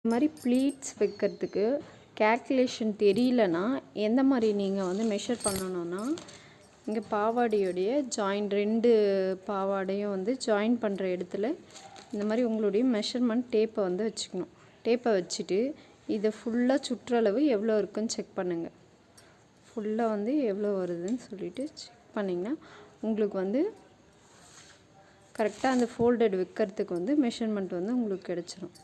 இந்த மாதிரி ப்ளீட்ஸ் வைக்கிறதுக்கு கேல்குலேஷன் தெரியலனா எந்த மாதிரி நீங்கள் வந்து மெஷர் பண்ணணும்னா, இங்கே பாவாடையோடைய ஜாயின் 2 பாவாடையும் வந்து ஜாயின் பண்ணுற இடத்துல இந்த மாதிரி உங்களுடைய மெஷர்மெண்ட் டேப்பை வந்து வச்சுக்கணும். டேப்பை வச்சுட்டு இதை ஃபுல்லாக சுற்றளவு எவ்வளோ இருக்குன்னு செக் பண்ணுங்கள். ஃபுல்லாக வந்து எவ்வளோ வருதுன்னு சொல்லிவிட்டு செக் பண்ணிங்கன்னா உங்களுக்கு வந்து கரெக்டாக அந்த ஃபோல்டட் வைக்கிறதுக்கு வந்து மெஷர்மெண்ட் வந்து உங்களுக்கு கிடச்சிரும்.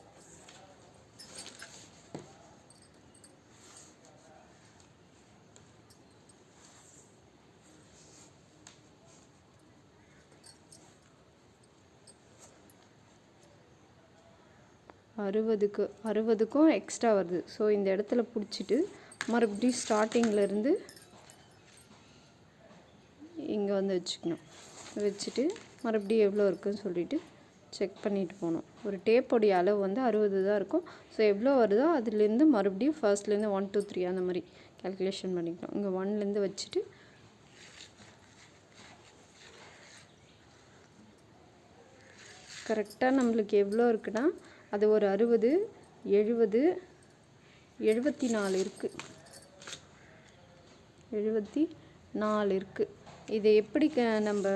அறுபதுக்கும் எக்ஸ்ட்ரா வருது. ஸோ இந்த இடத்துல பிடிச்சிட்டு மறுபடியும் ஸ்டார்டிங்லேருந்து இங்கே வந்து வச்சுக்கணும். வச்சுட்டு மறுபடியும் எவ்வளோ இருக்குதுன்னு சொல்லிவிட்டு செக் பண்ணிட்டு போகணும். ஒரு டேப்போடைய அளவு வந்து 60 தான் இருக்கும். ஸோ எவ்வளோ வருதோ அதுலேருந்து மறுபடியும் ஃபர்ஸ்ட்லேருந்து 1 2 3 அந்த மாதிரி கேல்குலேஷன் பண்ணிக்கணும். இங்கே 1லேருந்து வச்சுட்டு கரெக்டாக நம்மளுக்கு எவ்வளோ இருக்குன்னா அது ஒரு 60 70 74 இருக்குது. 74 இருக்குது. இதை எப்படி நம்ம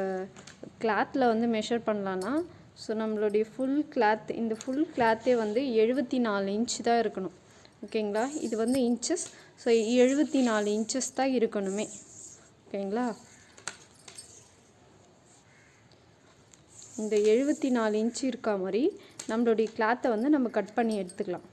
கிளாத்தில் வந்து மெஷர் பண்ணலான்னா, ஸோ நம்மளுடைய ஃபுல் கிளாத் இந்த ஃபுல் கிளாத்தே வந்து 74 இன்ச் தான் இருக்கணும். ஓகேங்களா? இது வந்து இன்ச்சஸ். ஸோ 74 இன்ச்சஸ் தான் இருக்கணுமே. ஓகேங்களா? இந்த 74 இன்ச் இருக்கா மாதிரி நம்மளுடைய கிளாத்தை வந்து நம்ம கட் பண்ணி எடுத்துக்கலாம்.